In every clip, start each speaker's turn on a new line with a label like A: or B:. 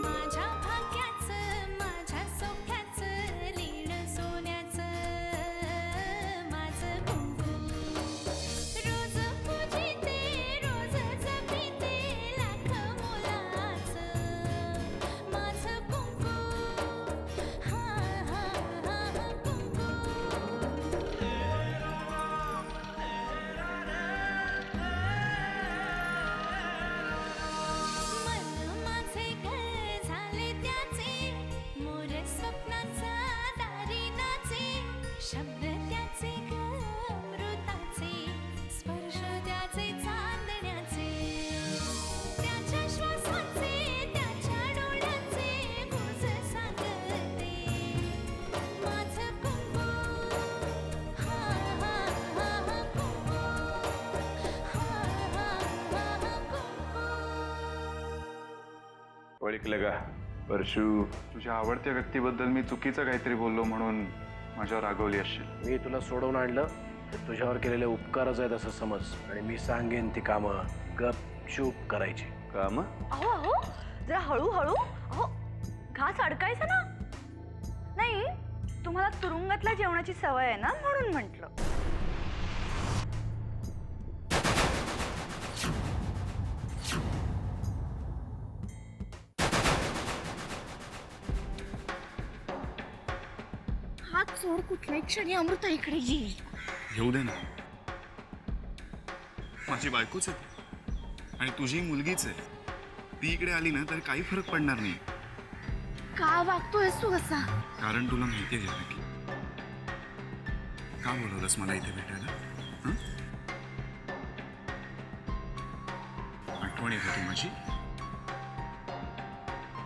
A: माझ्या भाग्याचं माझ्या सोख्याचं लीण सोन्याचं माझं कुंकू रोज पूजिते रोज जपिते लाख मोलाचं माझं कुंकू हा हा हा कुंकू मन माझे घर झाले त्याचे मोर स्वप्नांचा दारी नाचे शब्द त्याचे अमृताचे स्पर्श त्याचे चांदण्याचे त्याच्या श्वासाचे त्याच्या डोळ्याचे गुज सांगते माझं कुंकू हा हा हा कुंकू हा हा हा कुंकू
B: ओळखलं का परशू? तुझ्या आवडत्या व्यक्तीबद्दल मी चुकीचं काहीतरी बोललो म्हणून माझ्यावर रागवली असशील.
C: मी तुला सोडवून आणलं तर तुझ्यावर केलेले उपकारच आहेत असं समज, आणि मी सांगेन ती कामं गपचूप करायची.
B: काम
D: अहो अहो जरा हळूहळू. अहो घास अडकायचा ना. नाही तुम्हाला तुरुंगातल्या जेवणाची सवय आहे ना म्हणून म्हटलं.
A: हात सोड कुठल्याही क्षणी अमृता इकडे येईल.
E: येऊ दे ना, माझी बायकोच आहे ती. आणि तुझी मुलगीच आहे. ती इकडे आली ना तर काही फरक पडणार नाही.
A: का वागतोयस तू असा?
E: कारण तुला माहिती आहे जानकी, का बोलवलंस मला इथे भेटायला? हं? आठवण येते ती माझी.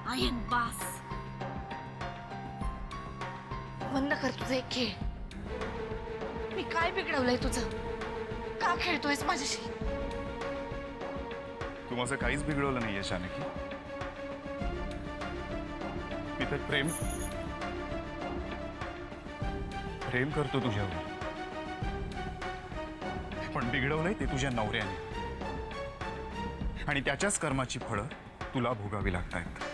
A: आहे बास. बंद कर तुझे एक खेळ. मी काय बिघडवलंय तुझं? का खेळतोयस माझ्याशी?
E: तू माझं काहीच बिघडवलं नाहीये जानकी. मी तर प्रेम करतो तुझ्यावर, पण बिघडवलंय ते तुझ्या नवऱ्याने, आणि त्याच्याच कर्माची फळं तुला भोगावी लागतायत.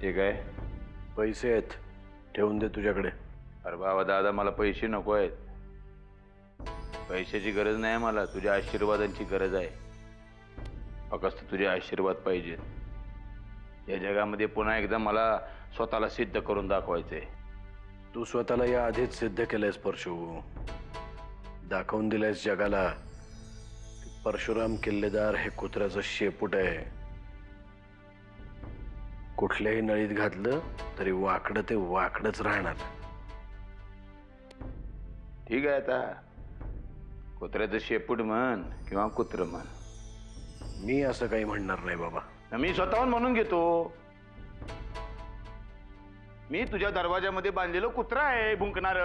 B: ठीक आहे.
C: पैसे आहेत, ठेवून दे तुझ्याकडे.
B: अरे बाबा दादा, मला पैसे नको आहेत. पैशाची गरज नाही मला, तुझ्या आशीर्वादांची गरज आहे. फक्त तुझे आशीर्वाद पाहिजे. या जगामध्ये पुन्हा एकदा मला स्वतःला सिद्ध करून दाखवायचंय.
C: तू स्वतःला या आधीच सिद्ध केलंयस परशू. दाखवून दिलंयस जगाला की परशुराम किल्लेदार हे कुत्र्याचं शेपूट आहे. कुठल्याही नळीत घातलं तरी वाकडं ते वाकडच राहणार.
B: ठीक आहे, आता कुत्र्याचं शेपूट म्हण किंवा कुत्र म्हण,
C: मी असं काही म्हणणार नाही बाबा.
B: मी स्वतःहून म्हणून घेतो. मी तुझ्या दरवाजामध्ये बांधलेलं कुत्रा आहे, भुंकणार.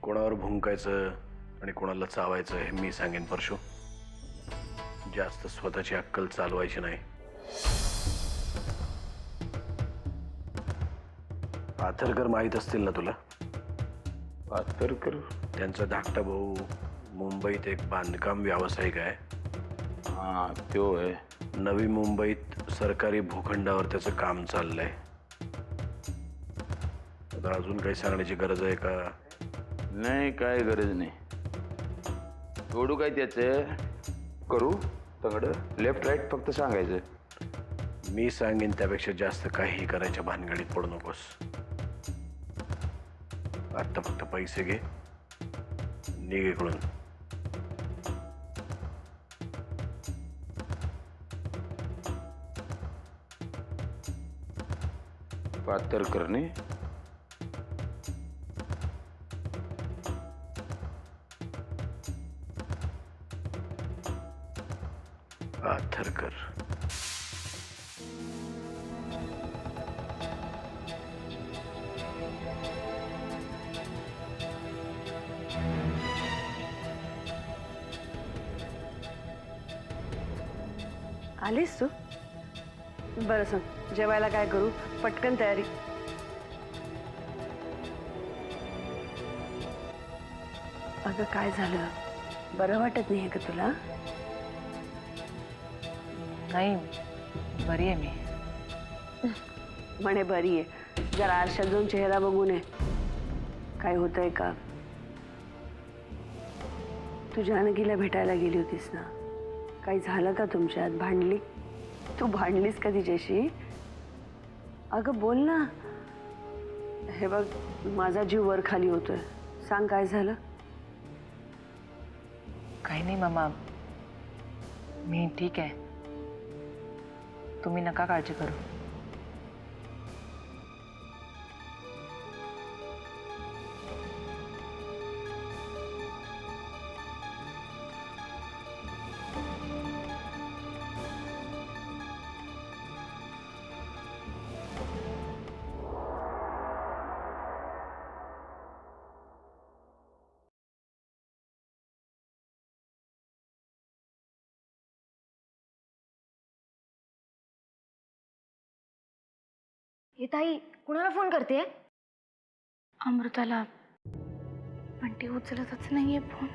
C: कोणावर भुंकायचं आणि कोणाला चावायचं हे मी सांगेन परशू. जास्त स्वतःची अक्कल चालवायची नाही. पाथरकर माहीत असतील ना तुला?
B: पाथरकर?
C: त्यांचा धाकटा भाऊ मुंबईत एक बांधकाम व्यावसायिक आहे.
B: हा, तो आहे.
C: नवी मुंबईत सरकारी भूखंडावर त्याचं काम चाललंय. आता अजून काही सांगण्याची गरज आहे का?
B: नाही, काय गरज नाही. जोडू काय त्याचं करू तगड, लेफ्ट राईट फक्त सांगायचं.
C: मी सांगेन त्यापेक्षा जास्त काहीही करायच्या भानगडीत पडू नकोस. आता फक्त पैसे घे, निघ इकडून.
B: पाथरकरने
C: पाथरकर.
F: आलीस तू? बरं सांग, जेवायला काय करू? पटकन तयारी. अगं काय झालं? बरं वाटत नाही का तुला?
G: नाही, बरी आहे मी.
F: म्हणे बरी आहे. जरा आरशात जाऊन चेहरा बघू नये. काय होतंय का? तू जानकीला भेटायला गेली होतीस ना? काही झालं का तुमच्यात? भांडली? तू भांडलीस का तिच्याशी? अगं बोल ना. हे बघ, माझा जीव वर खाली होतोय. सांग काय झालं?
G: काही नाही मामा, मी ठीक आहे. तुम्ही नका काळजी करू.
D: हे ताई, कुणाला फोन करते?
A: अमृताला, पण ती उचलतच नाहीये फोन.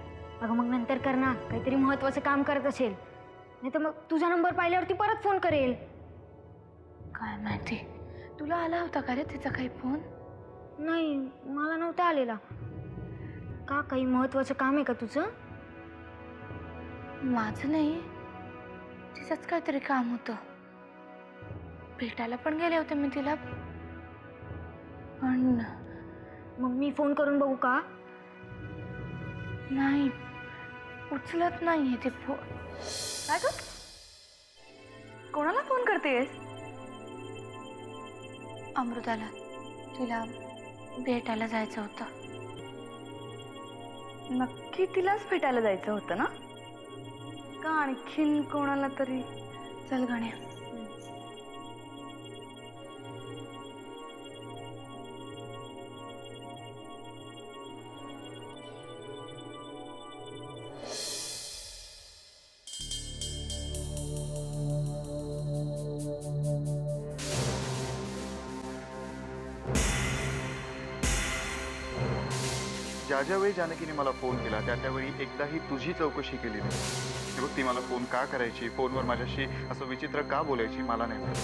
D: अगं मग नंतर कर ना, काहीतरी महत्वाचं काम करत असेल. नाही तर मग तुझा नंबर पाहिल्यावरती परत फोन करेल.
A: काय माहिती, तुला आला होता का रे तिचा काही फोन?
D: नाही, मला नव्हता आलेला. का, काही महत्वाचं काम आहे का तुझं?
A: माझं नाही, तिचंच काहीतरी काम होतं. भेटायला पण गेले होते मी तिला, पण
D: मग मी फोन करून बघू का?
A: नाही, उचलत नाहीये ते फोन.
D: काय ग? कोणाला फोन करतेस?
A: अमृताला, तिला भेटायला जायचं होतं.
D: नक्की तिलाच भेटायला जायचं होतं ना? का आणखीन कोणाला तरी?
A: चल गण्या.
E: ज्या ज्यावेळी जानकीने मला फोन केला त्यावेळी एकदाही तुझी चौकशी केली नाही. हे बघ, ती मला फोन का करायची, फोनवर माझ्याशी असं विचित्र का बोलायची मला नाही माहिती.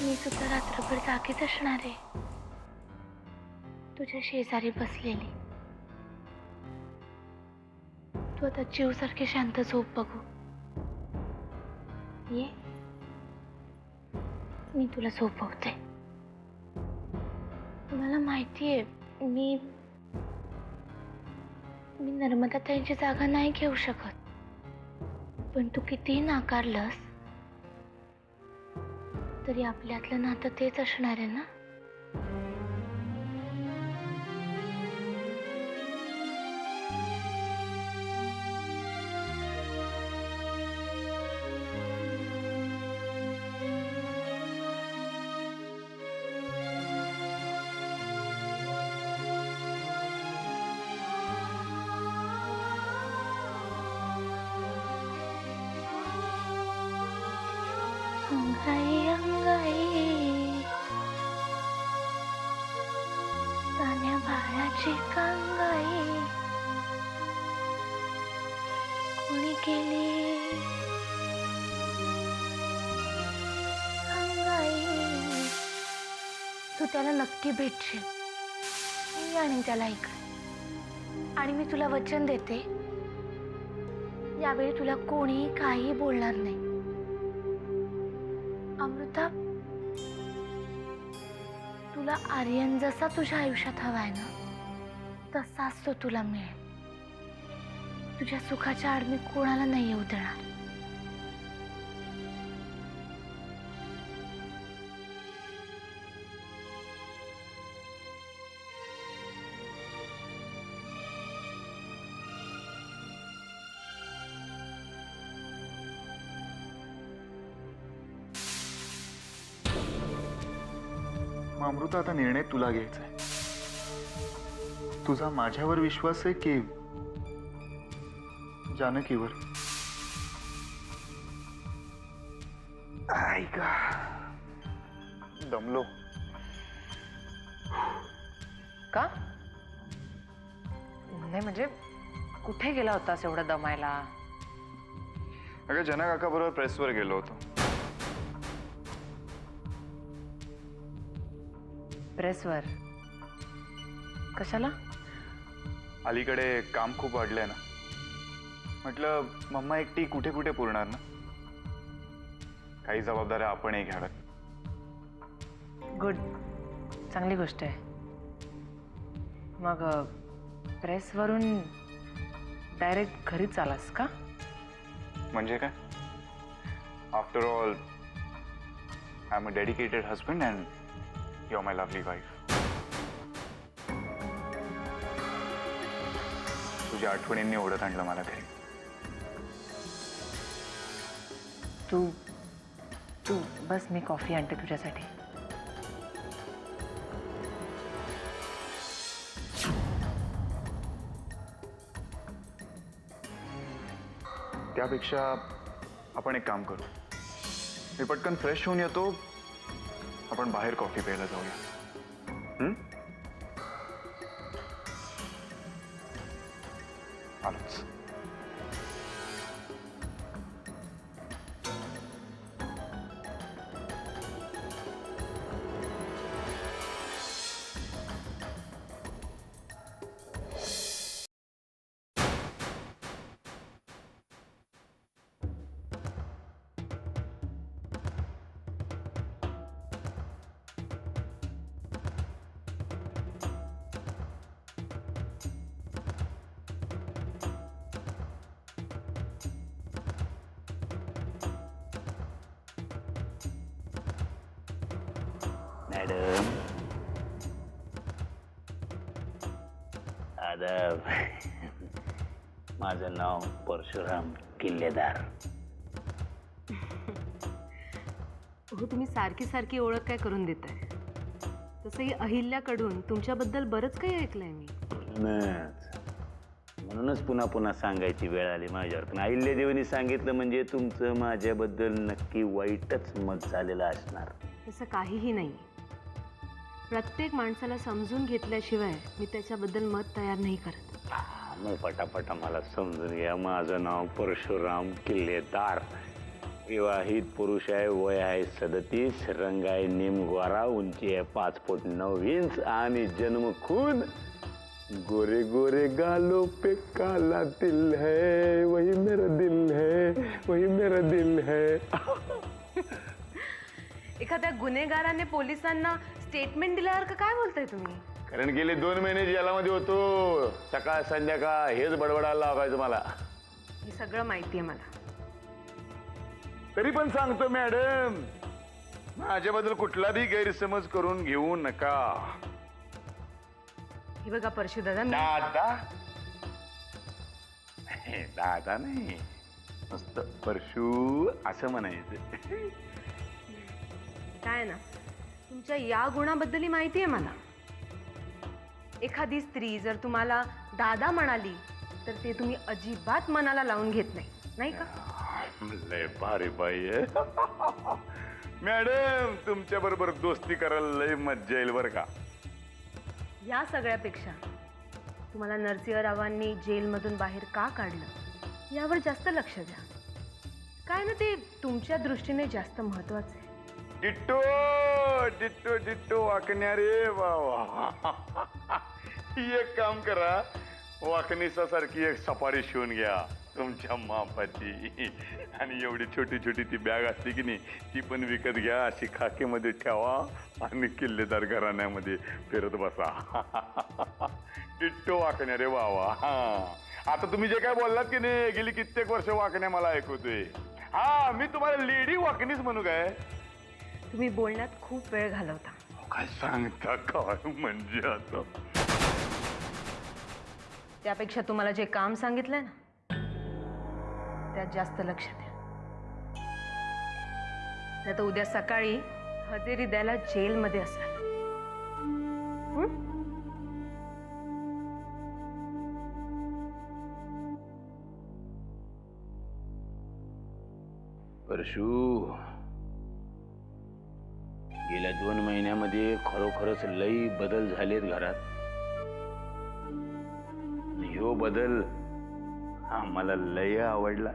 A: मी सुद्धा रात्रभर जागीच असणार आहे, तुझ्या शेजारी बसलेली. तू आता जीवसारखी शांत झोप बघू. ये, मी तुला झोपवते. मला माहितीये, मी नर्मदा ताईंची जागा नाही घेऊ शकत, पण तू कितीही नाकारलंस तरी आपल्यातलं नातं तेच असणार आहे ना. अंगाई अंगाई तान्या बाळाची कांगाई कोणी केली अंगाई. तू त्याला नक्की भेटशील, मी आणि त्याला इकडे. आणि मी तुला वचन देते, यावेळी तुला कोणीही काही बोलणार नाही. अमृता, तुला आर्यन जसा तुझ्या आयुष्यात हवाय ना, तसाच तो तुला मिळेल. तुझ्या सुखाच्या आड मी कोणाला नाही येऊ देणार.
E: मग अमृता, आता निर्णय तुला घ्यायचा आहे. तुझा माझ्यावर विश्वास आहे की जानकीवर? ऐका दमलो.
G: का? नाही म्हणजे कुठे गेला होतास एवढं दमायला?
E: अगं जना काका बरोबर प्रेसवर गेलो होतो.
G: प्रेसवर कशाला?
E: अलीकडे काम खूप वाढलंय ना. म्हटलं मम्मा एकटी कुठे कुठे पुरणार ना. काही जबाबदाऱ्या आपणही घ्याव्यात.
G: गुड, चांगली गोष्ट आहे. मग प्रेसवरून डायरेक्ट घरीच आलास का?
E: म्हणजे काय? After all I am a dedicated husband and you are my lovely wife. तुझ्या आठवणींनी ओढत आणलं मला घरी.
G: तू तू बस, मी कॉफी आणते तुझ्यासाठी.
E: त्यापेक्षा आपण एक काम करू. मी पटकन फ्रेश होऊन येतो. आपण बाहेर कॉफी प्यायला जाऊया. आलोच.
B: मॅडम आदाब. माझं नाव परशुराम किल्लेदार.
H: हो, तुम्ही सारखी सारखी ओळख काय करून देताय? तसंही अहिल्याकडून तुमच्याबद्दल बरंच काही ऐकलंय मी.
B: म्हणूनच पुन्हा पुन्हा सांगायची वेळ आली माझ्यावर. पण अहिल्यादेवीने सांगितलं म्हणजे तुमचं माझ्याबद्दल नक्की वाईटच मत झालेलं असणार.
H: तसं काहीही नाही. प्रत्येक माणसाला समजून घेतल्याशिवाय मी त्याच्याबद्दल मत तयार नाही करत.
B: मग पटापटा मला समजून घ्या. माझं नाव परशुराम किल्लेदार. विवाहित पुरुष आहे. वय आहे 37. रंग आहे निमगोरा. उंची आहे 5 फूट 9 इंच. आणि जन्म खून गोरे गोरे गालों पे काला दिल है. वही मेरा दिल है. वही मेरा दिल है.
H: एखाद्या गुन्हेगाराने पोलिसांना स्टेटमेंट दिल्यासारखं काय बोलताय तुम्ही?
B: कारण गेले 2 महिने जेलामध्ये होतो. सकाळ संध्याकाळ हेच बडबडायला लागायचं मला.
H: हे सगळं माहिती आहे मला.
B: तरी पण सांगतो मॅडम, माझ्याबद्दल कुठलाही गैरसमज करून घेऊ नका.
H: हे बघा परशुदादा, मी
B: दादा दादा नाही, मस्त परशू असं म्हणायचं.
H: काय ना, तुमच्या या गुणाबद्दल माहिती आहे मला. एखादी स्त्री जर तुम्हाला दादा म्हणाली तर ते तुम्ही अजिबात मनाला लावून घेत नाही, नाही का?
B: लय भारी बाई आहे. मॅडम तुमच्या बरोबर दोस्ती करायला लय मज्जा येईल बरं का.
H: या सगळ्यापेक्षा तुम्हाला नरसिंहरावांनी जेलमधून बाहेर का काढलं यावर जास्त लक्ष द्या. काय ना, ते तुमच्या दृष्टीने जास्त महत्वाचं आहे.
B: डिट्टो डिट्टो डिट्टो वाकण्या रे बाबा. एक काम करा, वाकणीसा सारखी एक सफारी शिवून घ्या तुमच्या मापाची. आणि एवढी छोटी छोटी ती बॅग असते की नाही, ती पण विकत घ्या. अशी खाकीमध्ये ठेवा आणि किल्लेदार घराण्यामध्ये फिरत बसा. डिट्टो वाकण्या रे बाबा. आता तुम्ही जे काय बोललात की नाही, गेली कित्येक वर्ष वाकण्या मला ऐकवतोय. हा, मी तुम्हाला लेडी वाकणीच म्हणू काय?
H: तुम्ही बोलण्यात खूप वेळ घालवता.
B: काय सांगता काय म्हणजे आता?
H: त्यापेक्षा तुम्हाला जे काम सांगितलंय ना, त्यात जास्त लक्ष द्या. नाही तर उद्या सकाळी हजेरी द्यायला जेलमध्ये असाल.
B: परशू, गेल्या 2 महिन्यामध्ये खरोखरच लई बदल झालेत घरात. आणि ह्यो बदल आम्हाला लय आवडला.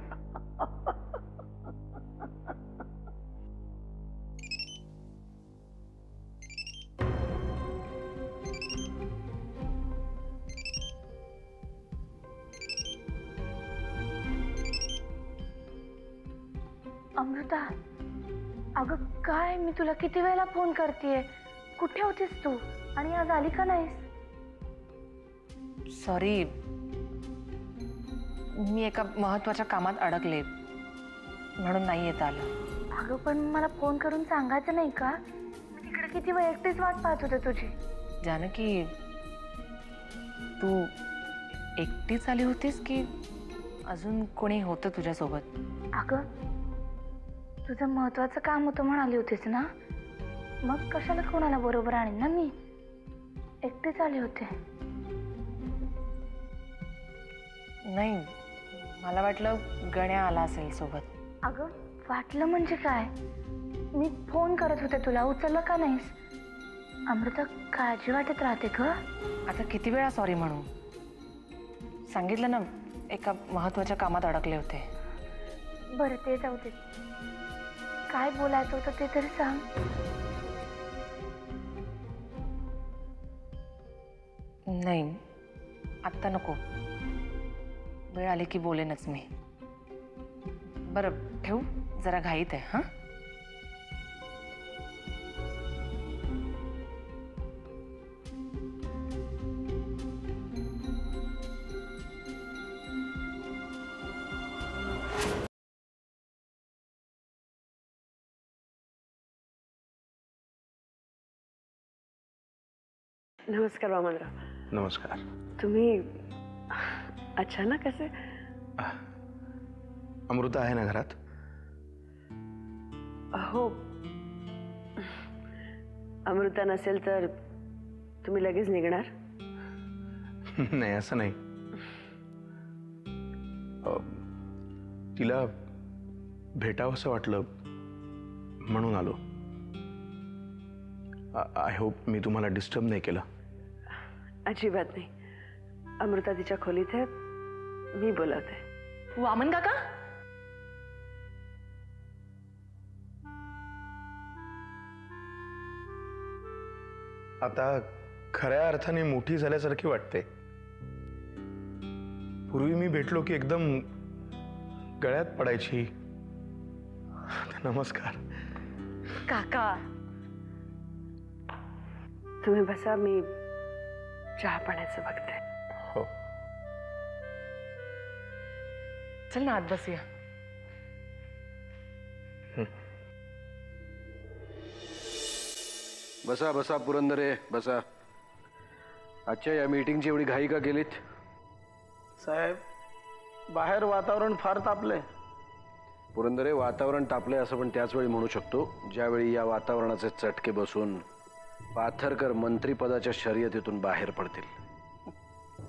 A: अमृता, अगं काय, मी तुला किती वेळा फोन करतेय. कुठे होतीस तू आणि आज आली का नाहीस?
G: सॉरी, मी एका महत्वाच्या कामात अडकले म्हणून नाही येता आलं.
A: अगं पण मला फोन करून सांगायचं नाही का? मी तिकडे किती वेळ एकटीच वाट पाहत होते तुझी.
G: जानकी, तू एकटीच आली होतीस की अजून कोणी होतं तुझ्यासोबत?
A: अगं तुझं महत्वाचं काम होतं म्हणाली होतीस ना, मग कशाला कोणाला बरोबर आणीन ना मी. एकटीच आले होते.
G: नाही, मला वाटलं गण्या आला असेल सोबत.
A: अगं वाटलं म्हणजे काय? मी फोन करत होते तुला, उचललं का नाहीस? अमृता, काळजी वाटत राहते ग.
G: आता किती वेळा सॉरी म्हणू? सांगितलं ना, एका महत्वाच्या कामात अडकले होते.
A: बरं ते जाऊ दे, काय बोलायचं होतं ते तरी सांग.
G: नाही, आत्ता नको. वेळ आली की बोलेनच मी. बरं ठेवू, जरा घाईत आहे. हां,
F: नमस्कार वामनराव.
C: नमस्कार.
F: तुम्ही अचानक असे?
C: अमृता आहे ना घरात?
F: हो. अमृता नसेल तर तुम्ही लगेच निघणार?
C: नाही, असं नाही. तिला भेटावंसं वाटलं म्हणून आलो. आय होप मी तुम्हाला डिस्टर्ब नाही केलं.
F: अजिबात नाही. अमृता तिच्या खोलीत आहे, मी बोलवते.
G: वामन काका,
C: आता खऱ्या अर्थाने मोठी झाल्यासारखी वाटते. पूर्वी मी भेटलो की एकदम गळ्यात पडायची. नमस्कार
D: काका.
F: तुम्ही बसा, मी चहा पाण्याचं बघते.
C: हो.
G: चल ना आत बसूया.
C: बसा बसा पुरंदरे, बसा. आजच्या या मीटिंगची एवढी घाई का केलीत?
I: साहेब, बाहेर वातावरण फार तापलंय.
C: पुरंदरे, वातावरण तापलंय असं पण त्याच वेळी म्हणू शकतो ज्यावेळी या वातावरणाचे चटके बसून पाथरकर मंत्रीपदाच्या शर्यतीतून बाहेर पडतील.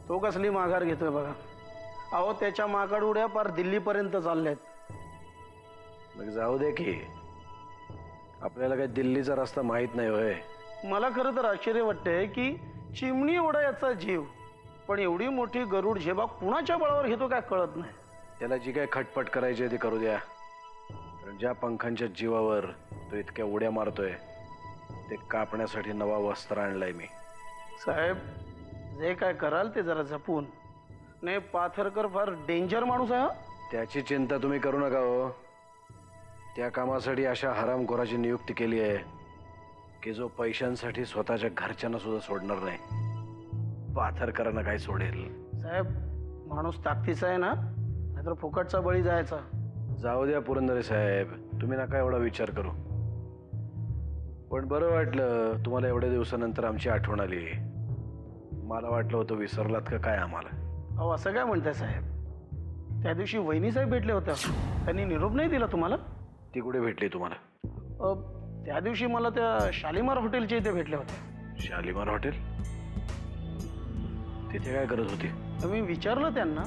I: तो कसली माघार घेतोय बघा. अहो, त्याच्या माकड उड्या पार दिल्लीपर्यंत चालल्यात.
C: मग जाऊ दे की, आपल्याला काही दिल्लीचा रस्ता माहित नाही होय.
I: मला खरं तर आश्चर्य वाटतंय की चिमणी एवढा याचा जीव, पण एवढी मोठी गरुड झेबा कुणाच्या बळावर घेतो काय कळत नाही.
C: त्याला जी काय खटपट करायची आहे ती करू द्या. कारण ज्या पंखांच्या जीवावर तो इतक्या उड्या मारतोय ते कापण्यासाठी नवा वस्त्र आणलाय मी.
I: साहेब, जे काय कराल ते जरा जपून. नाही, पाथरकर फार डेंजर माणूस आहे.
C: त्याची चिंता तुम्ही करू नका हो. त्या कामासाठी अशा हरामखोराची नियुक्ती केली आहे की जो पैशांसाठी स्वतःच्या घरच्यांना सुद्धा सोडणार नाही. पाथरकरांना काय सोडेल?
I: साहेब, माणूस ताकदीचा आहे ना, नाहीतर फुकटचा बळी जायचा.
C: जाऊ द्या पुरंदरे साहेब, तुम्ही नका एवढा विचार करू. पण बरं वाटलं तुम्हाला एवढ्या दिवसानंतर आमची आठवण आली. मला वाटलं होतं विसरलात का काय आम्हाला.
I: अहो, असं काय म्हणताय साहेब? त्या दिवशी वहिनी साहेब भेटले होत्या, त्यांनी निरोप नाही दिला तुम्हाला?
C: ती कुठे भेटली तुम्हाला?
I: त्या दिवशी मला त्या शालिमार हॉटेलच्या इथे भेटल्या होत्या.
C: शालिमार हॉटेल? तिथे काय करत होती?
I: मी विचारलं त्यांना,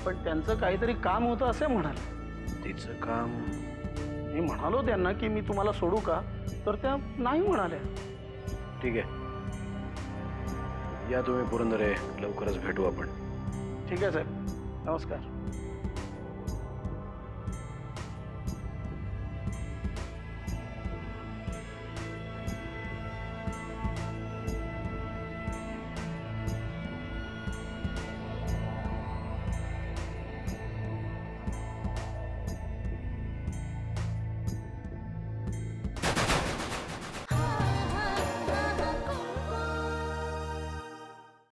I: पण त्यांचं काहीतरी काम होतं असे म्हणाले.
C: तिचं काम?
I: मी म्हणालो त्यांना की मी तुम्हाला सोडू का, तर त्या नाही म्हणाल्या.
C: ठीक आहे, या तुम्ही पुरंदरे, लवकरच भेटू आपण.
I: ठीक आहे साहेब, नमस्कार.